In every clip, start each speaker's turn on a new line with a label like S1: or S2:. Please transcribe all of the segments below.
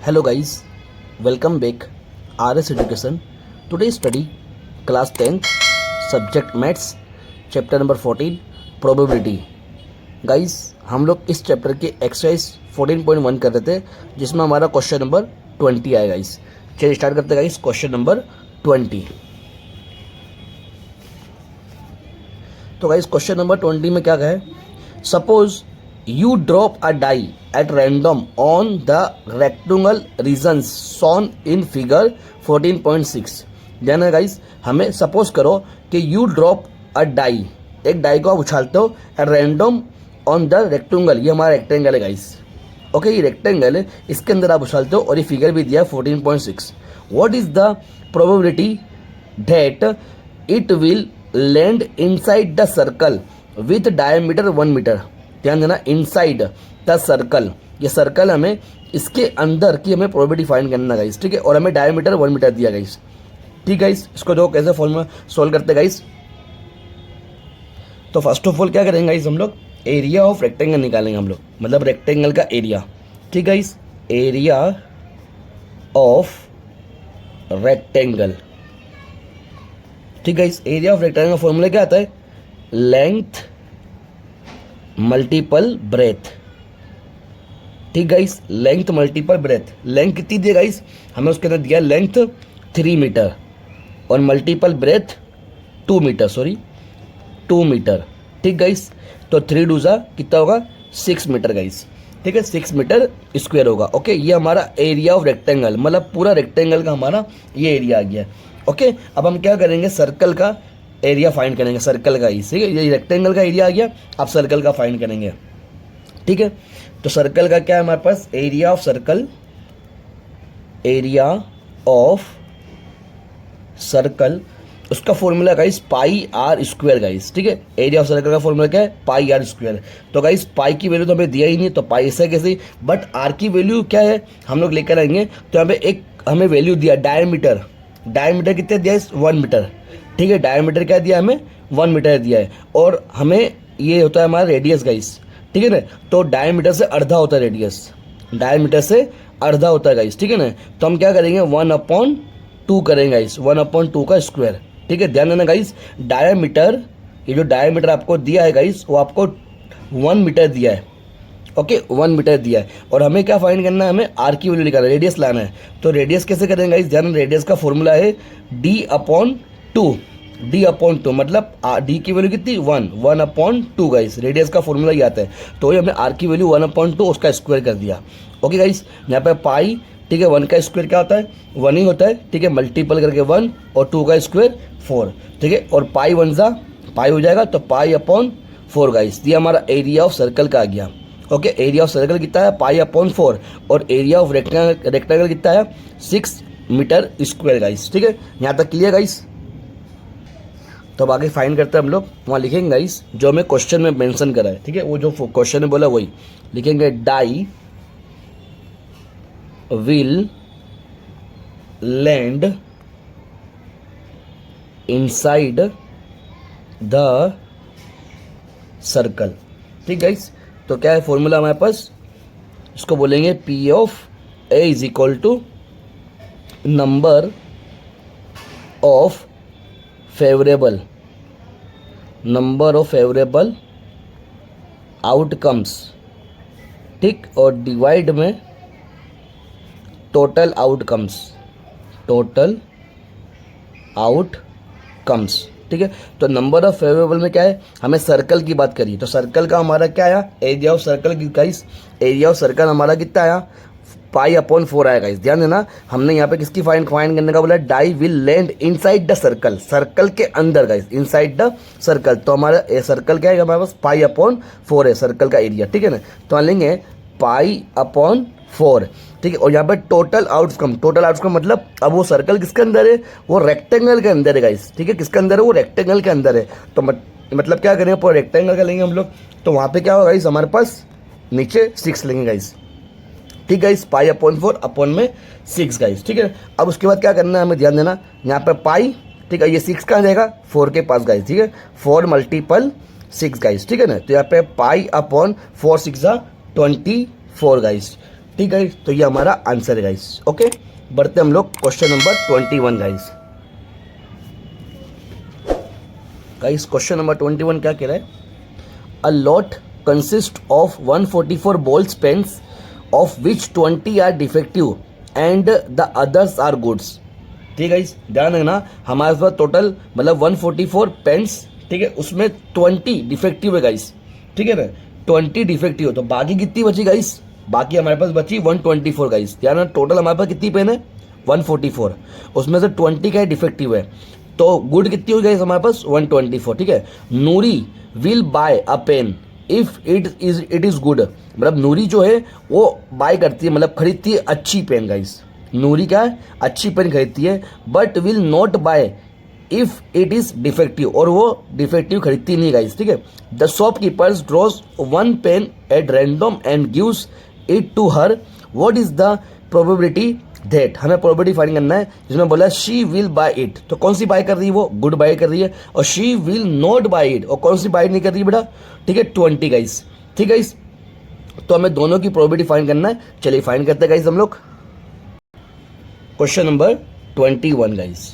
S1: Hello guys, welcome back. RS Education. Today study class 10th subject maths chapter number 14 probability. Guys, हम लोग इस chapter के exercise 14.1 कर रहे थे जिसमें हमारा क्वेश्चन नंबर 20 आया गाइस. चलिए स्टार्ट करते हैं गाइस. Question number 20. तो गाइस क्वेश्चन नंबर 20 में क्या है. Suppose you drop a die at random on the rectangle regions shown in figure 14.6. ध्यान है गाइस, हमें सपोज करो कि you drop a die, एक डाई को आप उछालते हो at random on the rectangle. ये हमारा रेक्टेंगल है गाइस. ओके, ये रेक्टेंगल है, इसके अंदर आप उछालते हो और ये फिगर भी दिया है 14.6. What is the probability that it will land inside the circle with diameter 1 metre. ध्यान देना, इनसाइड द सर्कल, ये सर्कल हमें इसके अंदर की हमें प्रोबेबिलिटी फाइंड करना गाइस. ठीक है, और हमें डायमीटर 1 मीटर दिया गाइस. ठीक गाइस, इसको दो कैसे फॉर्मूला सोल्व करते गाइस. तो फर्स्ट ऑफ ऑल क्या करेंगे गाइस, हम लोग एरिया ऑफ रेक्टेंगल निकालेंगे हम लोग, मतलब रेक्टेंगल का एरिया. ठीक गाइस, एरिया ऑफ रेक्टेंगल. ठीक गाइस, एरिया ऑफ रेक्टेंगल का फॉर्मूला क्या आता है, लेंथ मल्टीपल ब्रेथ. ठीक guys, length multiple breadth. Length कितनी दी गाइस, हमें उसके अंदर दिया लेंथ 3 मीटर और multiple breadth 2 metre, sorry 2 metre. ठीक गाइस, तो 3 डूजा कितना होगा 6 मीटर गाइस. ठीक है, 6 मीटर स्क्वायर होगा. ओके, ये हमारा एरिया ऑफ रेक्टेंगल, मतलब पूरा रेक्टेंगल का हमारा ये एरिया आ गया. ओके, अब हम क्या करेंगे, सर्कल का एरिया फाइंड करेंगे. सर्कल का ही, ठीक है, ये रेक्टेंगल का एरिया आ गया, आप सर्कल का फाइंड करेंगे. ठीक है, तो सर्कल का क्या है हमारे पास, area of circle, area of circle, उसका formula guys pi R square guys. ठीक है, एरिया ऑफ सर्कल का फॉर्मूला क्या है, पाई आर स्क्वायर. तो गाइस पाई की वैल्यू तो हमें दिया ही नहीं, तो पाई ऐसा कैसे, बट आर की वैल्यू क्या है हम लोग लेकर आएंगे. तो यहाँ पे एक हमें वैल्यू दिया डायमीटर. डायमीटर कितने दिया है, 1 मीटर. ठीक है, डायमीटर क्या दिया हमें, 1 मीटर दिया है. और हमें ये होता है हमारा रेडियस गाइस. ठीक है ना, तो डायमीटर से आधा होता है रेडियस, डायमीटर से आधा होता है गाइस. ठीक है ना, तो हम क्या करेंगे 1/2 करेंगे गाइस, 1/2 का स्क्वायर. ठीक है, ध्यान देना गाइस, डायमीटर, ये जो डायमीटर आपको दिया है गाइस वो आपको 1 मीटर दिया है. ओके, 1 मीटर दिया है और हमें क्या फाइंड करना है, हमें आर की वैल्यू निकालना है, रेडियस लाना है. तो रेडियस कैसे करेंगे गाइस, ध्यान, रेडियस का फॉर्मूला है d/2. d/2 मतलब d की वैल्यू कितनी 1/2 गाइस. रेडियस का फॉर्मूला ये आता है, तो ये हमने r की वैल्यू 1/2 उसका स्क्वायर कर दिया. ओके गाइस, यहाँ पे पाई, ठीक है, 1 का स्क्वायर क्या होता है, 1 ही होता है. ठीक है, मल्टीपल करके 1 और 2 का स्क्वायर 4. ठीक है, और पाई 1 जा पाई हो जाएगा, तो पाई/4 गाइस. ये हमारा एरिया ऑफ सर्कल का आ गया. ओके, एरिया ऑफ सर्कल कितना है, पाई/4, और एरिया ऑफ रेक्टेंगल कितना है, 6 मीटर स्क्वायर गाइस. ठीक है, यहाँ तक क्लियर गाइस. तो अब आगे फाइंड करते हैं हम लोग, वहाँ लिखेंगे गाइस जो हमें क्वेश्चन में मेंशन करा है. ठीक है, वो जो क्वेश्चन में बोला वही लिखेंगे, die will land inside the circle. ठीक गाइस, तो क्या है फॉर्मूला हमारे पास, इसको बोलेंगे P of A is equal to number of favourable outcomes. ठीक, और डिवाइड में टोटल आउटकम्स. ठीक है, तो नंबर ऑफ फेवरेबल में क्या है, हमें सर्कल की बात करिए, तो सर्कल का हमारा क्या आया, area of circle guys. Area of circle हमारा कितना आया, पाई/4 आया गाइस. ध्यान देना, हमने यहाँ पे किसकी फाइंड करने का बोला, die will land inside the circle, circle के अंदर गाइस, इनसाइड द सर्कल. तो हमारा सर्कल क्या है हमारे पास, पाई/4 है सर्कल का एरिया. ठीक है ना, तो हम लेंगे पाई/4. ठीक है, और यहाँ पे टोटल आउटकम मतलब अब वो सर्कल किसके अंदर है, वो रेक्टेंगल के अंदर है गाइस. ठीक है, किसके अंदर है, वो रेक्टेंगल के अंदर है. तो मतलब क्या करेंगे, पूरा रेक्टेंगल का लेंगे हम लोग, तो वहाँ पे क्या होगा गाइस, हमारे पास नीचे 6 लेंगे गाइस. ठीक गाइस, पाई/4 अपॉन में 6 गाइस. ठीक है, अब उसके बाद क्या करना है हमें, ध्यान देना, यहाँ पे पाई, ठीक है, ये 6 कहाँ जाएगा, 4 के पास गाइस. ठीक है, 4 × 6 गाइस. ठीक है ना, तो यहाँ पे पाई/4 6 24 गाइस. ठीक है, तो ये हमारा आंसर है गाइस। ओके, बढ़ते हम लोग question number 21 guys. Guys question number 21 क्या कह रहा है? A lot consist of 144 balls pens of which 20 are defective and the others are goods. ठीक है, ध्यान रखना, हमारे पास टोटल मतलब 144 पेन्स, ठीक है, उसमें 20 डिफेक्टिव है गाइस। ठीक है ना, 20 डिफेक्टिव, तो बाकी कितनी बची गाइस? बाकी हमारे पास बची 124 गाइस। ध्यान रखना, टोटल हमारे पास कितनी पेन है? 144, उसमें से 20 का डिफेक्टिव है, तो गुड कितनी हो गाइस हमारे पास? 124। ठीक है, Noori will buy a pen if it is good, मतलब नूरी जो है वो बाय करती है, मतलब खरीदती है अच्छी पेन गाइस। नूरी क्या है? अच्छी पेन खरीदती है, but will not buy if it is defective, और वो डिफेक्टिव खरीदती नहीं गाइस। ठीक है, the shopkeepers draws one pen at random and gives it to her, what is the probability that, हमें प्रोबेबिलिटी फाइंड करना है, जिसमें बोला शी विल बाय इट, तो कौन सी बाय कर रही है? वो गुड बाय कर रही है। और she will not buy it, और कौन सी बाय नहीं कर रही है बेटा? ठीक है, 20 गाइस। ठीक है गाइस, तो हमें दोनों की प्रोबेबिलिटी फाइंड करना है। चलिए फाइंड करते हैं गाइस हम लोग। Question number 21 guys,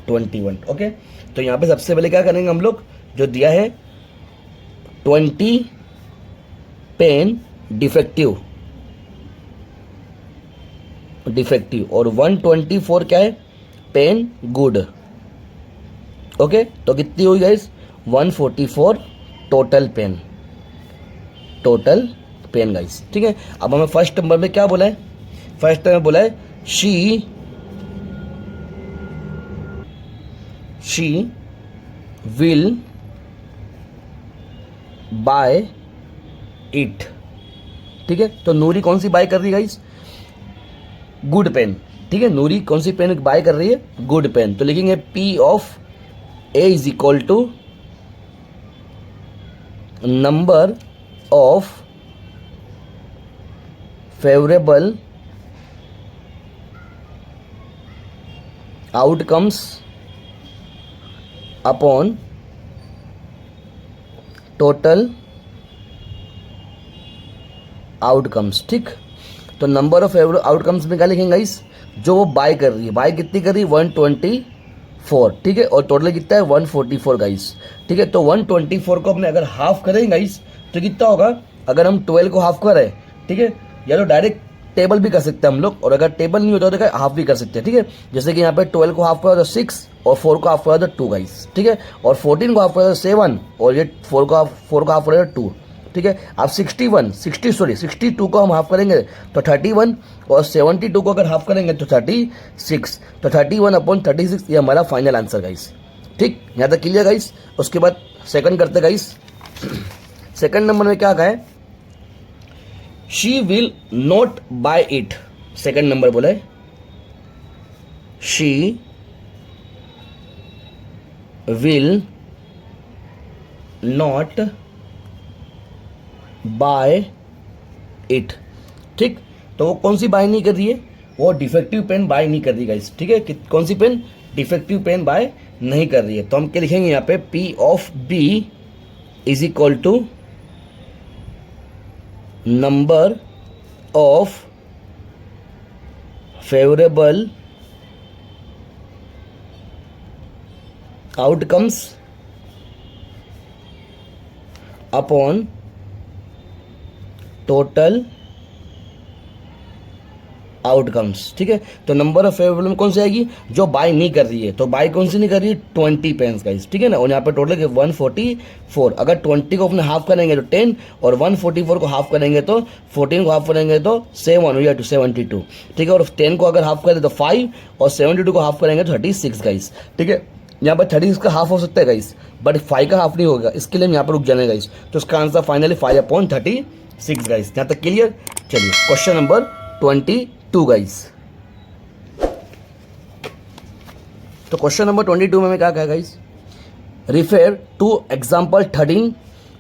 S1: 21। ओके, तो यहां पे सबसे पहले क्या करेंगे हम लोग? जो दिया है 20 पेन डिफेक्टिव और 124 क्या है? Pen good. ओके, तो कितनी हुई गाइस? 144 total pen guys. ठीक है, अब हमें फर्स्ट नंबर में क्या बोला है? फर्स्ट में बोला है शी विल बाय इट। ठीक है, तो नूरी कौन सी बाय कर रही है गाइस? Good pain. ठीक है, नूरी कौन सी पेन बाय कर रही है? Good pen. तो लिखेंगे P of A is equal to number of favourable outcomes upon total outcomes. ठीक, तो नंबर ऑफ फेवरेबल आउटकम्स में क्या लिखेंगे गाइस? जो वो बाय कर रही है, बाय कितनी कर रही है? 124। ठीक है, और टोटल कितना है? 144 गाइस। ठीक है, तो 124 को अपने अगर हाफ करें गाइस तो कितना होगा? अगर हम 12 को हाफ करें, ठीक है, या तो डायरेक्ट टेबल भी कर सकते हैं हम लोग, और अगर टेबल नहीं होता तो हाफ भी कर सकते हैं। ठीक है, जैसे कि यहाँ पे 12 को हाफ करा तो 6, और 4 को हाफ करा तो 2 गाइस। ठीक है, और 14 को हाफ करा तो 7, और ये 4 को हाफ करा तो 2। ठीक है, अब 62 को हम हाफ करेंगे तो 31, और 72 को अगर हाफ करेंगे तो 36, तो 31 अपॉन 36 ये हमारा फाइनल आंसर गाइस। ठीक, यहाँ तक क्लियर गाइस। उसके बाद सेकंड करते गाइस। सेकंड नंबर में क्या कहा है? She will not buy it. Second number बोला है she will not buy it. ठीक, तो वो कौन सी बाय नहीं कर रही है? वो डिफेक्टिव पेन बाय नहीं कर रही गाइस। ठीक है, कौन सी पेन? डिफेक्टिव पेन बाय नहीं कर रही है। तो हम क्या लिखेंगे यहाँ पे? P of B is equal to number of favourable outcomes upon total outcomes. ठीक है, तो नंबर ऑफ फेवरेबल में कौन सी आएगी? जो बाय नहीं कर रही है, तो बाय कौन सी नहीं कर रही है? 20 पेन्स गाइस। ठीक है ना, और यहाँ पे टोटल 144। अगर 20 को अपने हाफ करेंगे तो 10, और 144 को हाफ करेंगे तो 14 को हाफ करेंगे तो 7 या 72। ठीक है, और 10 को अगर हाफ करें तो 5, और 72 को हाफ करेंगे तो 36 गाइस। ठीक है, यहाँ पर 36 का हाफ हो सकता है गाइस, बट 5 का हाफ नहीं होगा, इसके लिए हम यहाँ पर रुक जाने गाइस। तो इसका आंसर फाइनली 5/36 गाइस। यहाँ तक क्लियर। चलिए क्वेश्चन नंबर 22 गाइस। तो क्वेश्चन नंबर 22 में क्या कहा guys? Refer to example 13।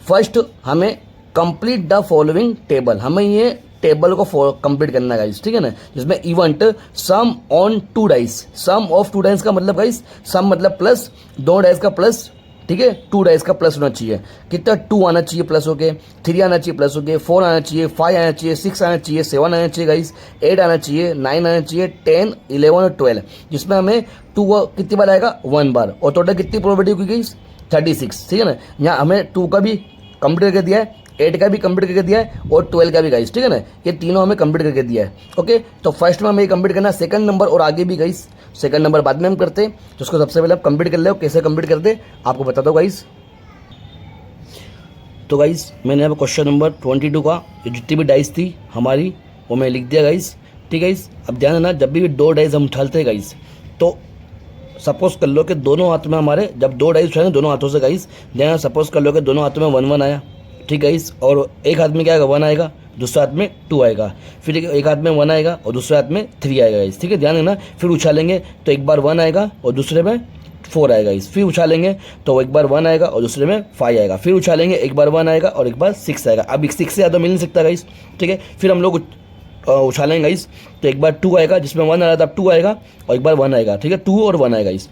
S1: First हमें कंप्लीट द फॉलोइंग टेबल, हमें ये टेबल को कंप्लीट करना है गाइस। ठीक है ना, जिसमें event sum on 2 dice. Sum of 2 dice का मतलब गाइस, सम मतलब प्लस, 2 डाइस का प्लस ठीक है, 2 डाइस का प्लस होना चाहिए। कितना 2 आना चाहिए प्लस होके, 3 आना चाहिए प्लस होके, 4 आना चाहिए, 5 आना चाहिए, 6 आना चाहिए, 7 आना चाहिए गाइस, 8 आना चाहिए, 9 आना चाहिए, 10, 11 और 12, जिसमें हमें 2 कितनी बार आएगा 1 बार, और टोटल कितनी प्रोबेबिलिटी होगी गाइस 36, ठीक है ना। यहाँ हमें 2 का भी कंप्लीट करके दिया है, 8 का भी कंप्लीट करके दिया है और 12 का भी गाइस, ठीक है ना, ये तीनों हमें कंप्लीट करके दिया है। ओके, तो फर्स्ट में हमें ये कंप्लीट करना, सेकंड नंबर और आगे भी गाइस, सेकंड नंबर बाद में हम करते हैं, तो उसको सबसे पहले आप कंप्लीट कर ले, कैसे कंप्लीट करते आपको बता दो गाइस। तो गाइस मैंने यहाँ पर क्वेश्चन नंबर 22 का जितनी भी डाइस थी हमारी वो मैं लिख दिया गाइस, ठीक है गाइस। अब ध्यान देना, जब भी 2 डाइस हम उछालते हैं गाइस, तो सपोज कर लो कि दोनों हाथ में हमारे, जब 2 डाइस उछालेंगे दोनों हाथों से गाइस, ध्यान सपोज कर लो कि दोनों हाथों में 1 1 आया, ठीक है गाइस, और एक हाथ में क्या आएगा 1 आएगा, दूसरे हाथ में 2 आएगा, फिर एक हाथ में 1 आएगा और दूसरे हाथ में 3 आएगा गाइस, ठीक है, ध्यान देना। फिर उछालेंगे तो एक बार 1 आएगा और दूसरे में 4 आएगा गाइस, फिर उछालेंगे तो एक बार 1 आएगा और दूसरे में 5 आएगा, फिर उछालेंगे एक बार 1 आएगा और एक बार 6 आएगा। अब 6 से ज़्यादा मिल नहीं सकता गाइस, ठीक है। फिर हम लोग उछालेंगे गाइस तो एक बार 2 आएगा, जिसमें 1 आ रहा था अब 2 आएगा और एक बार 1 आएगा, ठीक है, 2 और 1 आएगा गाइस।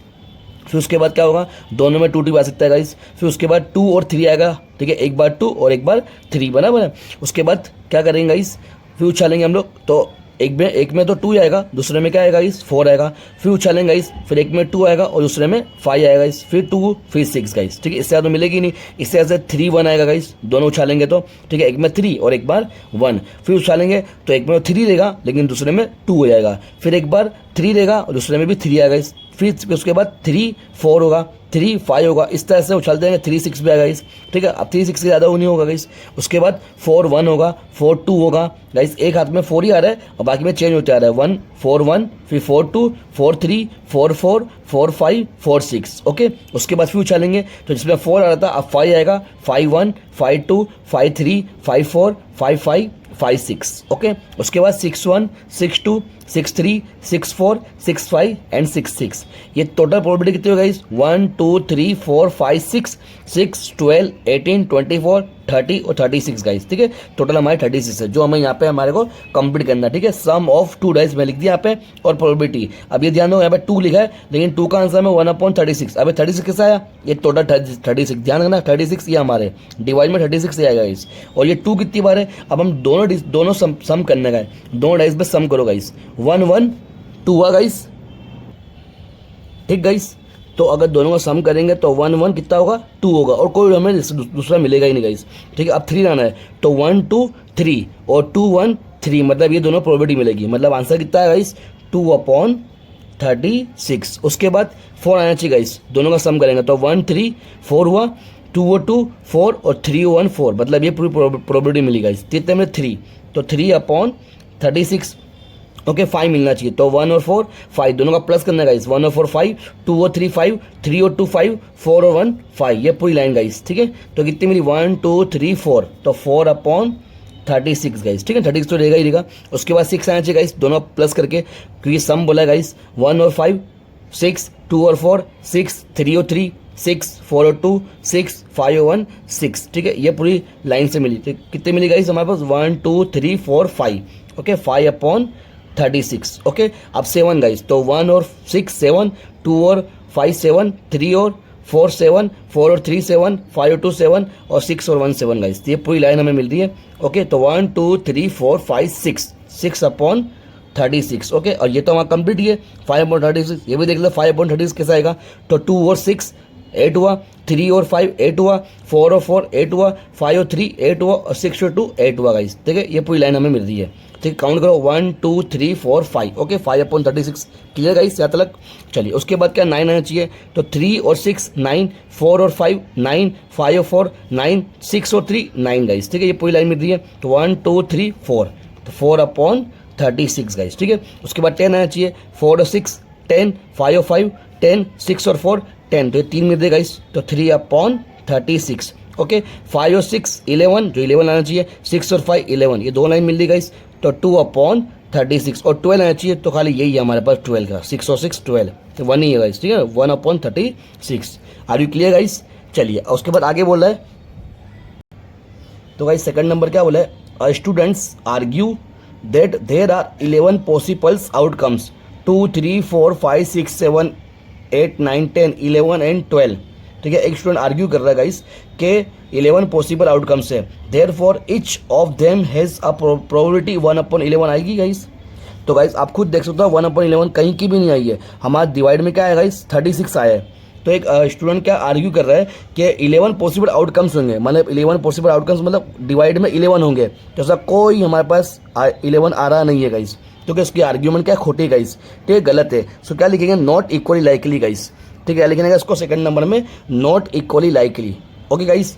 S1: फिर उसके बाद क्या होगा, दोनों में 2 2 आ सकता है गाइस। फिर उसके बाद 2 और 3 आएगा, ठीक है, एक बार 2 और एक बार 3, बराबर है। उसके बाद क्या करेंगे गाइस, फिर उछालेंगे हम लोग तो एक में तो 2 आएगा, दूसरे में क्या आएगा गाइस 4 आएगा, फिर उछालेंगे गाइस, फिर एक में 2 आएगा और दूसरे में 5 आएगा गाइस, फिर 2 फिर 6 गाइस, ठीक है, इससे ज़्यादा मिलेगी नहीं। इससे ज़्यादा 3 1 आएगा गाइस, दोनों उछालेंगे तो, ठीक है, एक में 3 और एक बार 1, फिर उछालेंगे तो एक में 3 रहेगा लेकिन दूसरे में 2 हो जाएगा, फिर एक बार 3 रहेगा और दूसरे में भी 3 आएगा गाइस, फिर उसके बाद 3 4 होगा, 3 5 होगा, इस तरह से उछालते हैं 3 6 भी आएगा गाइस, ठीक है। अब 3 6 से ज़्यादा नहीं होगा गाइस। उसके बाद 4 1 होगा, 4 2 होगा गाइस, एक हाथ में 4 ही आ रहा है और बाकी में चेंज होते आ रहा है, 1 4 1, फिर 4 2 4 3 4 4 4 5 4 6, ओके। उसके बाद फिर उछालेंगे तो जिसमें 4 आ रहा था अब 5 आएगा, 5 1 5 2 5 3 5 4 5 5 5 6, ओके। उसके बाद 6 1 6 2 6 3 6 4 6 5 एंड 6 6। ये टोटल प्रोबेबिलिटी कितनी होगी गाइस, 1 2 3 4 5 6 6 12 18 24 30 और 36 गाइस, ठीक है। टोटल हमारे 36 है जो हमें यहाँ पे हमारे को कंप्लीट करना है, ठीक है। सम ऑफ 2 डाइस में लिख दिया यहाँ पे और प्रोबेबिलिटी। अब ये ध्यान दो यहाँ पे 2 लिखा है लेकिन 2 का आंसर में 1/36। अब 36 कैसे आया, ये टोटल 36, ध्यान रखना 36 ये हमारे डिवाइड में 36 से आएगा गाइस। और ये 2 कितनी बार है, अब हम दोनों सम करने का है, दोनों डाइस में सम करो गाइस, 1 1 2 हुआ गाइस, ठीक गाइस। तो अगर दोनों का सम करेंगे तो 1 1 कितना होगा 2 होगा और कोई हमें दूसरा मिलेगा ही नहीं गाइस, ठीक है। अब 3 लाना है तो 1 2 3 और 2 1 3, मतलब ये दोनों प्रोबेबिलिटी मिलेगी, मतलब आंसर कितना है गाइस 2/36। उसके बाद 4 आना चाहिए गाइस, दोनों का सम करेंगे तो 1 3 4 हुआ, 2 और 2 4 और 3 1 4, मतलब ये पूरी प्रोबेबिलिटी मिली गाइस, कितने में 3, तो 3/36, ओके। 5 मिलना चाहिए तो 1 और 4 5, दोनों का प्लस करना है गाइस, 1 और 4 5, 2 और 3 5, 3 और 2 5, 4 और 1 5, ये पूरी लाइन गाइस, ठीक है। तो कितनी मिली 1 2 3 4, तो 4/36 गाइस, ठीक है, 36 तो रहेगा ही रहेगा। उसके बाद 6 आना चाहिए गाइस, दोनों प्लस करके, क्योंकि सम बोला है गाइस, 1 और 5 6, 2 और 4 6, 3 और 3 6, 4 और 2 6, 5 और 1 6, ठीक है, ये पूरी लाइन से मिली। तो कितनी मिली गाइस हमारे पास 1 2 3 4 5, ओके, 5/36, ओके। अब 7 गाइस, तो 1 और 6 7, 2 और 5 7, 3 और 4 7, 4 और 3 7, 5 और 2 7 और 6 और 1 7 गाइस, ये पूरी लाइन हमें मिल रही है, ओके। तो 1 2 3 4 5 6, 6/36, ओके। और ये तो हमारा कंप्लीट ही है 5/36। ये भी देख लो 5/36 कैसा आएगा, तो 2 और 6 8 हुआ, 3 और 5 8 हुआ, 4 और 4 8 हुआ, 5 और 3 8 हुआ और 6 और 2 8 हुआ गाइस, ठीक है। ये पूरी लाइन हमें मिल रही है, ठीक, काउंट करो 1 2 3 4 5, ओके, 5/36 क्लियर गाइस यहाँ तक। चलिए उसके बाद क्या 9 आना चाहिए, तो 3 और 6 9, 4 और 5 9, 5 और 4 9, 6 और 3 9 गाइस, ठीक है, ये पूरी लाइन मिल रही है। तो 1 2 3 4, तो 4/36 गाइस, ठीक है। उसके बाद 10 आना चाहिए, 4 और 6 10, 5 और 5 10, 6 और 4 10, तो ये 3 मिल रहे गाइस, तो 3/36, ओके। 5 और 6 11, जो 11 आना चाहिए, 6 और 5 11, ये 2 लाइन मिल रही गाइस, तो 2/36। और 12 आना चाहिए, तो खाली यही है हमारे पास 12 का, 6 और 6 12, तो 1 ही है गाइस, ठीक है, 1/36। Are you clear guys. चलिए उसके बाद आगे बोल रहा है, तो गाइस सेकंड नंबर क्या बोला है, students argue that there are 11 possibles outcomes 2 3 4 5 6 7 8 9 10 11 and 12 ठीक है, एक स्टूडेंट आर्ग्यू कर रहा है गाइस कि 11 पॉसिबल आउटकम्स है, therefore each of them has a probability 1/11 आएगी गाइस। तो गाइस आप खुद देख सकते हो 1/11 कहीं की भी नहीं आई है, हमारा डिवाइड में क्या है गाइस 36 आया है। तो एक स्टूडेंट क्या आर्ग्यू कर रहा है कि 11 पॉसिबल आउटकम्स होंगे, मतलब 11 पॉसिबल आउटकम्स मतलब डिवाइड में 11 होंगे, तो ऐसा कोई हमारे पास 11 आ रहा नहीं है गाइस। तो क्या उसकी आर्ग्यूमेंट क्या खोटी है गाइस, ठीक है, गलत है। सो क्या लिखेंगे, नॉट इक्वली लाइकली गाइस, ठीक है, लिखेंगे इसको सेकंड नंबर में, not equally likely. Okay guys,